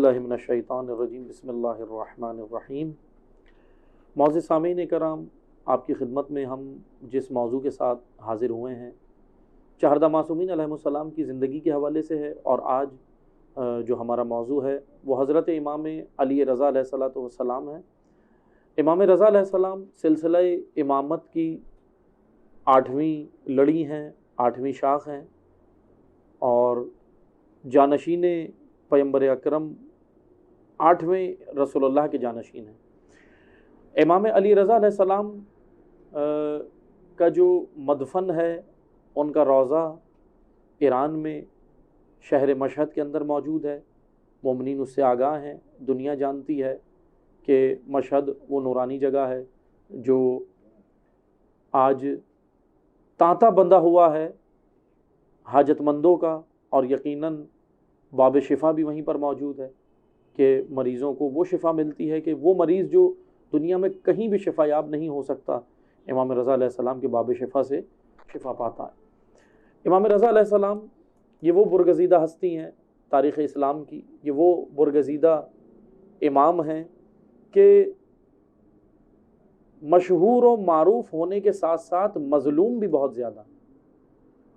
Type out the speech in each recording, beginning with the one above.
باللہ من الشیطان الرجیم بسم اللہ الرحمن الرحیم۔ معزز سامعین کرام، آپ کی خدمت میں ہم جس موضوع کے ساتھ حاضر ہوئے ہیں چہردہ معصومین علیہ السلام کی زندگی کے حوالے سے ہے، اور آج جو ہمارا موضوع ہے وہ حضرت امام علی رضا علیہ السلام ہے۔ امام رضا علیہ السلام سلسلہ امامت کی 8ویں لڑی ہیں، 8ویں شاخ ہیں، اور جانشین پیغمبر اکرم 8ویں رسول اللہ کے جانشین ہیں۔ امام علی رضا علیہ السلام کا جو مدفن ہے ان کا روضہ ایران میں شہر مشہد کے اندر موجود ہے۔ مومنین اس سے آگاہ ہیں، دنیا جانتی ہے کہ مشہد وہ نورانی جگہ ہے جو آج تانتا بندہ ہوا ہے حاجت مندوں کا، اور یقیناً باب شفا بھی وہیں پر موجود ہے کہ مریضوں کو وہ شفا ملتی ہے کہ وہ مریض جو دنیا میں کہیں بھی شفا یاب نہیں ہو سکتا، امام رضا علیہ السلام کے باب شفا سے شفا پاتا ہے۔ امام رضا علیہ السلام یہ وہ برگزیدہ ہستی ہیں تاریخ اسلام کی، یہ وہ برگزیدہ امام ہیں کہ مشہور و معروف ہونے کے ساتھ ساتھ مظلوم بھی بہت زیادہ۔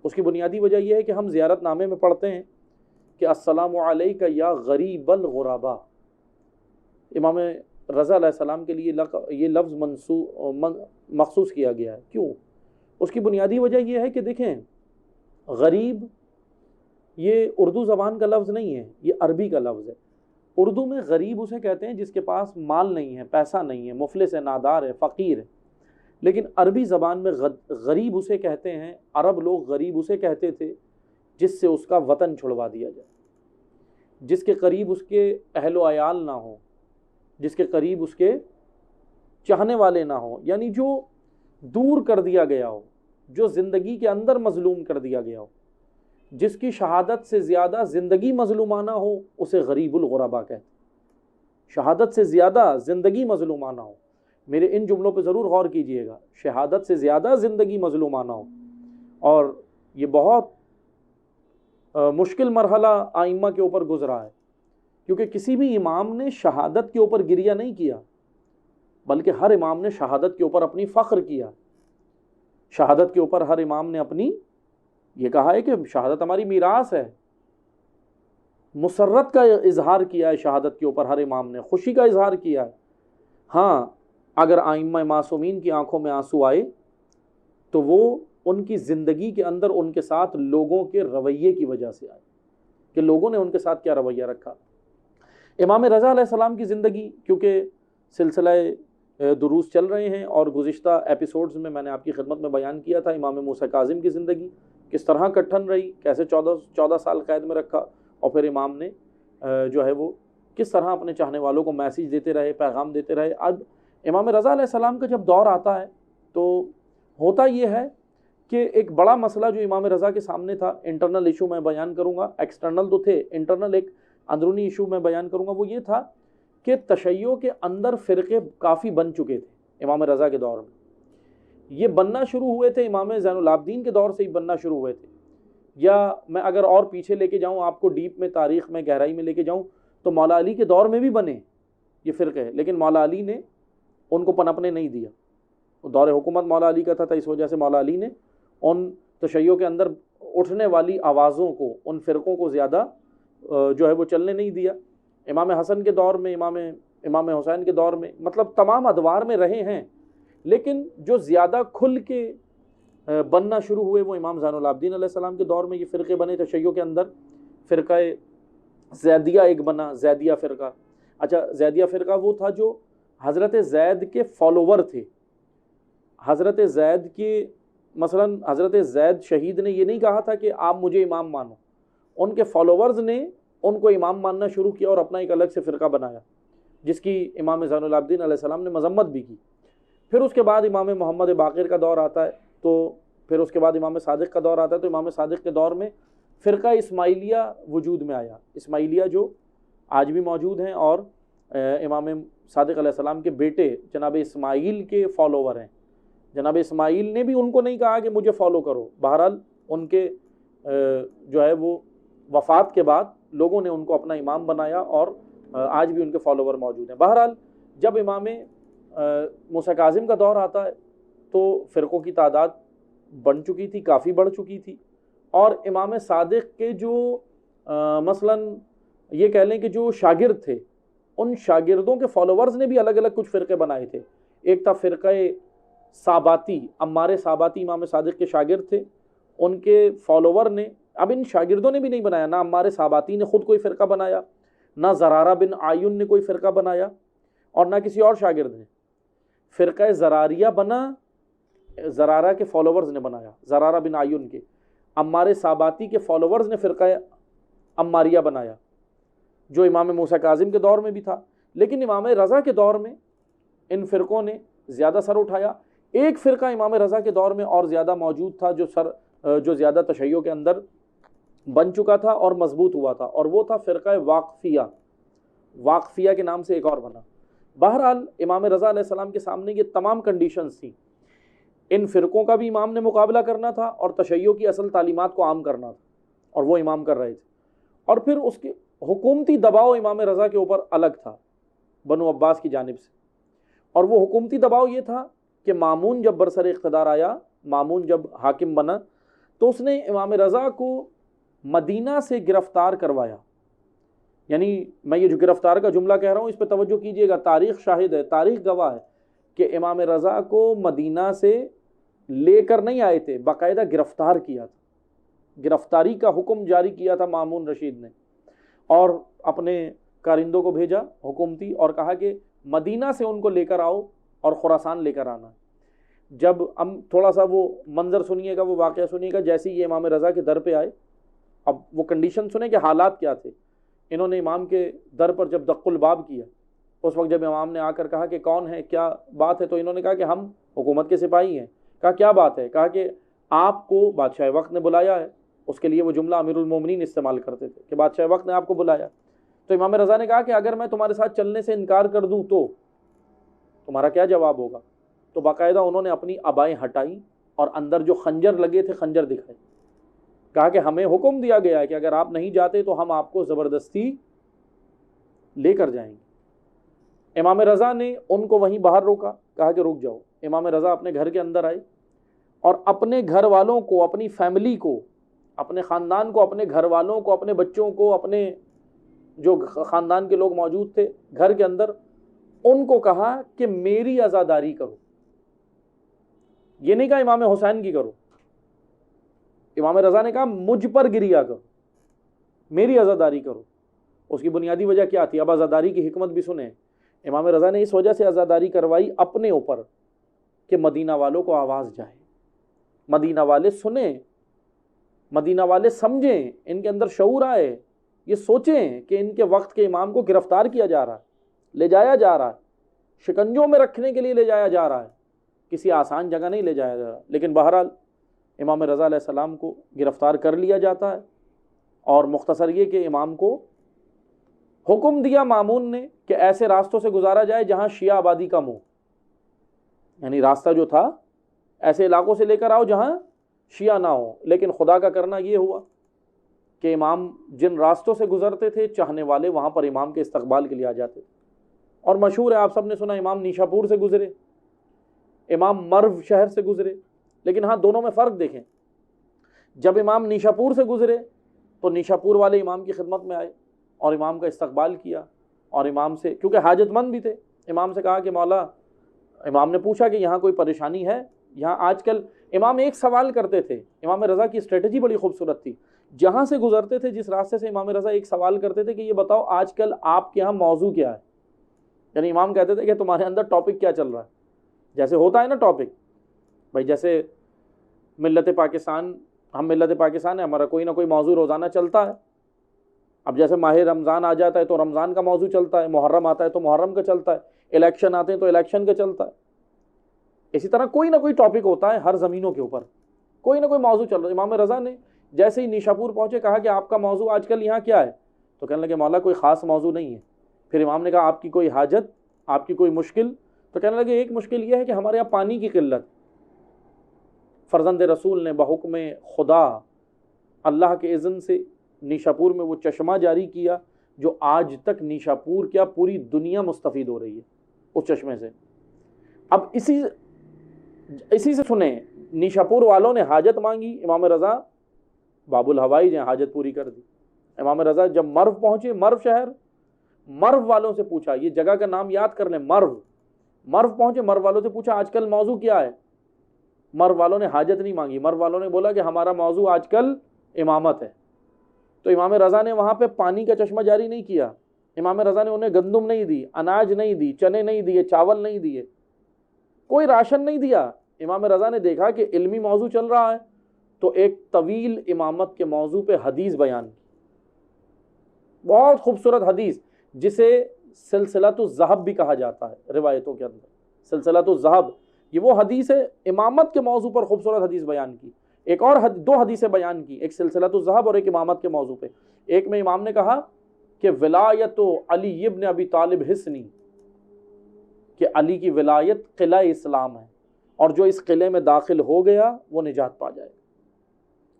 اس کی بنیادی وجہ یہ ہے کہ ہم زیارت نامے میں پڑھتے ہیں کہ السلام علیکہ یا غریب الغرباء۔ امام رضا علیہ السلام کے لیے یہ لفظ مخصوص کیا گیا ہے۔ کیوں؟ اس کی بنیادی وجہ یہ ہے کہ دیکھیں، غریب یہ اردو زبان کا لفظ نہیں ہے، یہ عربی کا لفظ ہے۔ اردو میں غریب اسے کہتے ہیں جس کے پاس مال نہیں ہے، پیسہ نہیں ہے، مفلس ہے، نادار ہے، فقیر ہے۔ لیکن عربی زبان میں غریب اسے کہتے ہیں، عرب لوگ غریب اسے کہتے تھے جس سے اس کا وطن چھڑوا دیا جائے، جس کے قریب اس کے اہل و عیال نہ ہوں، جس کے قریب اس کے چاہنے والے نہ ہوں، یعنی جو دور کر دیا گیا ہو، جو زندگی کے اندر مظلوم کر دیا گیا ہو، جس کی شہادت سے زیادہ زندگی مظلومانہ ہو، اسے غریب الغرباء کہتے ہیں۔ شہادت سے زیادہ زندگی مظلومانہ ہو، میرے ان جملوں پہ ضرور غور کیجئے گا، شہادت سے زیادہ زندگی مظلومانہ ہو۔ اور یہ بہت مشکل مرحلہ آئمہ کے اوپر گزرا ہے، کیونکہ کسی بھی امام نے شہادت کے اوپر گریہ نہیں کیا، بلکہ ہر امام نے شہادت کے اوپر اپنی فخر کیا۔ شہادت کے اوپر ہر امام نے اپنی یہ کہا ہے کہ شہادت ہماری میراث ہے، مسرت کا اظہار کیا ہے، شہادت کے اوپر ہر امام نے خوشی کا اظہار کیا ہے۔ ہاں، اگر آئمہ معصومین کی آنکھوں میں آنسو آئے تو وہ ان کی زندگی کے اندر ان کے ساتھ لوگوں کے رویے کی وجہ سے آئے کہ لوگوں نے ان کے ساتھ کیا رویہ رکھا۔ امام رضا علیہ السلام کی زندگی، کیونکہ سلسلہ دروس چل رہے ہیں اور گزشتہ ایپیسوڈز میں نے آپ کی خدمت میں بیان کیا تھا امام موسیٰ کاظم کی زندگی کس طرح کٹھن رہی، کیسے 14 سال قید میں رکھا، اور پھر امام نے جو ہے وہ کس طرح اپنے چاہنے والوں کو میسیج دیتے رہے، پیغام دیتے رہے۔ اب امام رضا علیہ السلام کا جب دور آتا ہے تو ہوتا یہ ہے کہ ایک بڑا مسئلہ جو امام رضا کے سامنے تھا، انٹرنل ایشو میں بیان کروں گا، ایکسٹرنل تو تھے، انٹرنل ایک اندرونی ایشو میں بیان کروں گا، وہ یہ تھا کہ تشیع کے اندر فرقے کافی بن چکے تھے امام رضا کے دور میں۔ یہ بننا شروع ہوئے تھے امام زین العابدین کے دور سے ہی بننا شروع ہوئے تھے، یا میں اگر اور پیچھے لے کے جاؤں، آپ کو ڈیپ میں تاریخ میں گہرائی میں لے کے جاؤں تو مولا علی کے دور میں بھی بنے یہ فرقے، لیکن مولا علی نے ان کو پنپنے نہیں دیا۔ دور حکومت مولا علی کا تھا، اس وجہ سے مولا علی نے ان تشیع کے اندر اٹھنے والی آوازوں کو، ان فرقوں کو زیادہ جو ہے وہ چلنے نہیں دیا۔ امام حسن کے دور میں، امام حسین کے دور میں، مطلب تمام ادوار میں رہے ہیں، لیکن جو زیادہ کھل کے بننا شروع ہوئے وہ امام زین العابدین علیہ السلام کے دور میں یہ فرقے بنے تشیع کے اندر۔ فرقہ زیدیہ ایک بنا، زیدیہ فرقہ۔ اچھا، زیدیہ فرقہ وہ تھا جو حضرت زید کے فالوور تھے۔ حضرت زید کے مثلاً حضرت زید شہید نے یہ نہیں کہا تھا کہ آپ مجھے امام مانو، ان کے فالوورز نے ان کو امام ماننا شروع کیا اور اپنا ایک الگ سے فرقہ بنایا، جس کی امام زین العابدین علیہ السلام نے مذمت بھی کی۔ پھر اس کے بعد امام محمد باقر کا دور آتا ہے، تو پھر اس کے بعد امام صادق کا دور آتا ہے، تو امام صادق کے دور میں فرقہ اسماعیلیہ وجود میں آیا۔ اسماعیلیہ جو آج بھی موجود ہیں اور امام صادق علیہ السلام کے بیٹے جناب اسماعیل کے فالوور ہیں۔ جناب اسماعیل نے بھی ان کو نہیں کہا کہ مجھے فالو کرو، بہرحال ان کے جو ہے وہ وفات کے بعد لوگوں نے ان کو اپنا امام بنایا اور آج بھی ان کے فالوور موجود ہیں۔ بہرحال جب امام موسیٰ کاظم کا دور آتا ہے تو فرقوں کی تعداد بڑھ چکی تھی، کافی بڑھ چکی تھی، اور امام صادق کے جو مثلاً یہ کہہ لیں کہ جو شاگرد تھے، ان شاگردوں کے فالوورز نے بھی الگ الگ کچھ فرقے بنائے تھے۔ ایک تھا فرقہ صاباتی، عمار صاباتی امام صادق کے شاگرد تھے، ان کے فالوور نے، اب ان شاگردوں نے بھی نہیں بنایا، نہ عمار صاباتی نے خود کوئی فرقہ بنایا، نہ زرارہ بن عیون نے کوئی فرقہ بنایا، اور نہ کسی اور شاگرد نے۔ فرقہ زراریہ بنا، زرارہ کے فالوورز نے بنایا، زرارہ بن عیون کے۔ عمار صاباتی کے فالوورز نے فرقہ عماریہ بنایا، جو امام موسیٰ کاظم کے دور میں بھی تھا، لیکن امام رضا کے دور میں ان فرقوں نے زیادہ سر اٹھایا۔ ایک فرقہ امام رضا کے دور میں اور زیادہ موجود تھا، جو زیادہ تشیع کے اندر بن چکا تھا اور مضبوط ہوا تھا، اور وہ تھا فرقہ واقفیہ۔ واقفیہ کے نام سے ایک اور بنا۔ بہرحال امام رضا علیہ السلام کے سامنے یہ تمام کنڈیشنز تھیں، ان فرقوں کا بھی امام نے مقابلہ کرنا تھا اور تشیع کی اصل تعلیمات کو عام کرنا تھا، اور وہ امام کر رہے تھے۔ اور پھر اس کے حکومتی دباؤ امام رضا کے اوپر الگ تھا بنو عباس کی جانب سے، اور وہ حکومتی دباؤ یہ تھا کہ مامون جب برسر اقتدار آیا، مامون جب حاکم بنا، تو اس نے امام رضا کو مدینہ سے گرفتار کروایا۔ یعنی میں یہ جو گرفتار کا جملہ کہہ رہا ہوں اس پہ توجہ کیجئے گا، تاریخ شاہد ہے، تاریخ گواہ ہے کہ امام رضا کو مدینہ سے لے کر نہیں آئے تھے، باقاعدہ گرفتار کیا تھا، گرفتاری کا حکم جاری کیا تھا مامون رشید نے، اور اپنے کارندوں کو بھیجا حکومتی، اور کہا کہ مدینہ سے ان کو لے کر آؤ اور خراسان لے کر آنا۔ جب ہم تھوڑا سا وہ منظر سنیے گا، وہ واقعہ سنیے گا، جیسے یہ امام رضا کے در پہ آئے، اب وہ کنڈیشن سنیں کہ حالات کیا تھے۔ انہوں نے امام کے در پر جب دق الباب کیا، اس وقت جب امام نے آ کر کہا کہ کون ہے، کیا بات ہے، تو انہوں نے کہا کہ ہم حکومت کے سپاہی ہیں۔ کہا کیا بات ہے؟ کہا کہ آپ کو بادشاہ وقت نے بلایا ہے۔ اس کے لیے وہ جملہ امیر المومنین استعمال کرتے تھے کہ بادشاہ وقت نے آپ کو بلایا۔ تو امام رضا نے کہا کہ اگر میں تمہارے ساتھ چلنے سے انکار کر دوں تو تمہارا کیا جواب ہوگا؟ تو باقاعدہ انہوں نے اپنی عبائیں ہٹائیں اور اندر جو خنجر لگے تھے خنجر دکھائے، کہا کہ ہمیں حکم دیا گیا ہے کہ اگر آپ نہیں جاتے تو ہم آپ کو زبردستی لے کر جائیں گے۔ امام رضا نے ان کو وہیں باہر روکا، کہا کہ رک جاؤ۔ امام رضا اپنے گھر کے اندر آئے اور اپنے گھر والوں کو، اپنی فیملی کو، اپنے خاندان کو، اپنے گھر والوں کو، اپنے بچوں کو، اپنے جو خاندان کے لوگ موجود تھے گھر کے اندر، ان کو کہا کہ میری عزاداری کرو۔ یہ نہیں کہا امام حسین کی کرو، امام رضا نے کہا مجھ پر گریا کرو، میری عزاداری کرو۔ اس کی بنیادی وجہ کیا تھی؟ اب عزاداری کی حکمت بھی سنیں۔ امام رضا نے اس وجہ سے عزاداری کروائی اپنے اوپر کہ مدینہ والوں کو آواز جائے، مدینہ والے سنیں، مدینہ والے سمجھیں، ان کے اندر شعور آئے، یہ سوچیں کہ ان کے وقت کے امام کو گرفتار کیا جا رہا ہے، لے جایا جا رہا ہے، شکنجوں میں رکھنے کے لیے لے جایا جا رہا ہے، کسی آسان جگہ نہیں لے جایا جا رہا۔ لیکن بہرحال امام رضا علیہ السلام کو گرفتار کر لیا جاتا ہے، اور مختصر یہ کہ امام کو حکم دیا مامون نے کہ ایسے راستوں سے گزارا جائے جہاں شیعہ آبادی کم ہو، یعنی راستہ جو تھا ایسے علاقوں سے لے کر آؤ جہاں شیعہ نہ ہو۔ لیکن خدا کا کرنا یہ ہوا کہ امام جن راستوں سے گزرتے تھے، چاہنے والے وہاں پر امام کے استقبال کے لیے آ جاتے تھے۔ اور مشہور ہے، آپ سب نے سنا، امام نیشا پور سے گزرے، امام مرو شہر سے گزرے، لیکن ہاں دونوں میں فرق دیکھیں۔ جب امام نیشا پور سے گزرے تو نیشا پور والے امام کی خدمت میں آئے اور امام کا استقبال کیا، اور امام سے، کیونکہ حاجت مند بھی تھے، امام سے کہا کہ مولا، امام نے پوچھا کہ یہاں کوئی پریشانی ہے؟ یہاں آج کل امام ایک سوال کرتے تھے، امام رضا کی اسٹریٹجی بڑی خوبصورت تھی، جہاں سے گزرتے تھے جس راستے سے، امام رضا ایک سوال کرتے تھے کہ یہ بتاؤ آج کل آپ کے یہاں موضوع کیا ہے؟ یعنی امام کہتے تھے کہ تمہارے اندر ٹاپک کیا چل رہا ہے، جیسے ہوتا ہے نا ٹاپک، بھائی جیسے ملت پاکستان، ہم ملت پاکستان ہے، ہمارا کوئی نہ کوئی موضوع روزانہ چلتا ہے۔ اب جیسے ماہ رمضان آ جاتا ہے تو رمضان کا موضوع چلتا ہے، محرم آتا ہے تو محرم کا چلتا ہے، الیکشن آتے ہیں تو الیکشن کا چلتا ہے۔ اسی طرح کوئی نہ کوئی ٹاپک ہوتا ہے ہر زمینوں کے اوپر، کوئی نہ کوئی موضوع چل رہا ہے۔ امام رضا نے جیسے ہی نیشا پور پہنچے کہا کہ آپ کا موضوع آج کل یہاں کیا ہے؟ تو کہنے لگے مولا کوئی خاص موضوع نہیں ہے۔ پھر امام نے کہا آپ کی کوئی حاجت، آپ کی کوئی مشکل؟ تو کہنے لگے ایک مشکل یہ ہے کہ ہمارے یہاں پانی کی قلت، فرزند رسول نے بحکم خدا اللہ کے اذن سے نیشا پور میں وہ چشمہ جاری کیا جو آج تک نیشاپور کیا پوری دنیا مستفید ہو رہی ہے اس چشمے سے۔ اب اسی سے سنیں، نیشاپور والوں نے حاجت مانگی، امام رضا باب الہوائی جہاں حاجت پوری کر دی۔ امام رضا جب مرو پہنچے، مرو شہر، مرو والوں سے پوچھا، یہ جگہ کا نام یاد کر لیں، مرو پہنچے، مرو والوں سے پوچھا آج کل موضوع کیا ہے؟ مرو والوں نے حاجت نہیں مانگی، مرو والوں نے بولا کہ ہمارا موضوع آج کل امامت ہے۔ تو امام رضا نے وہاں پہ پانی کا چشمہ جاری نہیں کیا، امام رضا نے انہیں گندم نہیں دی، اناج نہیں دی، چنے نہیں دیے، چاول نہیں دیے، کوئی راشن نہیں دیا۔ امام رضا نے دیکھا کہ علمی موضوع چل رہا ہے تو ایک طویل امامت کے موضوع پہ حدیث بیان کی، بہت خوبصورت حدیث جسے سلسلۃ الذہب بھی کہا جاتا ہے روایتوں کے اندر۔ سلسلۃ الذہب یہ وہ حدیث ہے، امامت کے موضوع پر خوبصورت حدیث بیان کی۔ ایک اور دو حدیثیں بیان کی، ایک سلسلۃ الذہب اور ایک امامت کے موضوع پہ۔ ایک میں امام نے کہا کہ ولایت علی ابن ابی طالب حصنی، کہ علی کی ولایت قلعہ اسلام ہے، اور جو اس قلعے میں داخل ہو گیا وہ نجات پا جائے گا۔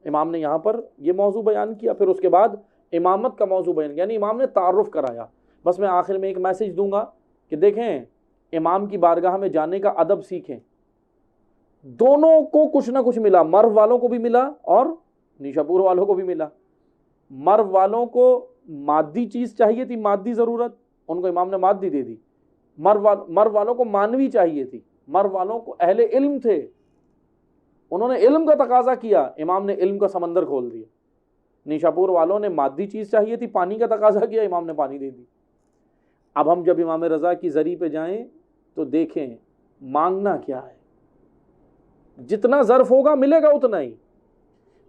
امام نے یہاں پر یہ موضوع بیان کیا، پھر اس کے بعد امامت کا موضوع بیان کیا، یعنی امام نے تعارف کرایا۔ بس میں آخر میں ایک میسج دوں گا کہ دیکھیں، امام کی بارگاہ میں جانے کا ادب سیکھیں۔ دونوں کو کچھ نہ کچھ ملا، مرو والوں کو بھی ملا اور نیشاپور والوں کو بھی ملا۔ مرو والوں کو مادی چیز چاہیے تھی، مادی ضرورت، ان کو امام نے مادی دے دی۔ مرو والوں کو مانوی چاہیے تھی، مرو والوں کو اہل علم تھے، انہوں نے علم کا تقاضا کیا، امام نے علم کا سمندر کھول دیا۔ نیشاپور والوں نے مادی چیز چاہیے تھی، پانی کا تقاضا کیا، امام نے پانی دے دی۔ اب ہم جب امام رضا کی زری پہ جائیں تو دیکھیں مانگنا کیا ہے، جتنا ظرف ہوگا ملے گا اتنا ہی۔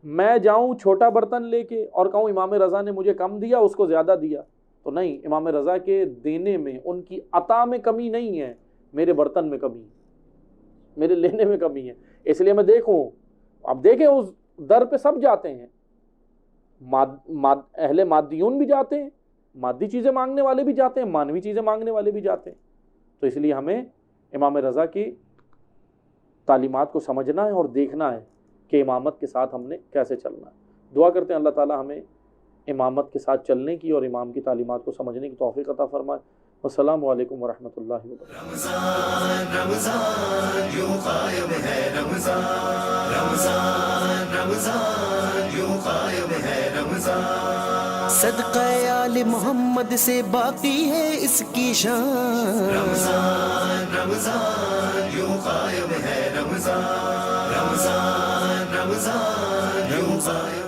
میں جاؤں چھوٹا برتن لے کے اور کہوں امام رضا نے مجھے کم دیا، اس کو زیادہ دیا، تو نہیں، امام رضا کے دینے میں، ان کی عطا میں کمی نہیں ہے، میرے برتن میں کمی ہے، میرے لینے میں کمی ہے۔ اس لیے میں دیکھوں، اب دیکھیں اس در پہ سب جاتے ہیں، اہل مادیون بھی جاتے ہیں، مادی چیزیں مانگنے والے بھی جاتے ہیں، مانوی چیزیں مانگنے والے بھی جاتے ہیں۔ تو اس لیے ہمیں امام رضا کی تعلیمات کو سمجھنا ہے اور دیکھنا ہے کہ امامت کے ساتھ ہم نے کیسے چلنا ہے۔ دعا کرتے ہیں اللہ تعالی ہمیں امامت کے ساتھ چلنے کی اور امام کی تعلیمات کو سمجھنے کی توفیق عطا فرمائے۔ السلام علیکم ورحمۃ اللہ وبرکاتہ۔ رمضان رمضان یوں قائم ہے، رمضان رمضان رمضان یوں قائم ہے، رمضان صدقہ آل محمد سے باقی ہے اس کی شان، رمضان رمضان یوں قائم ہے، رمضان رمضان رمضان یوں قائم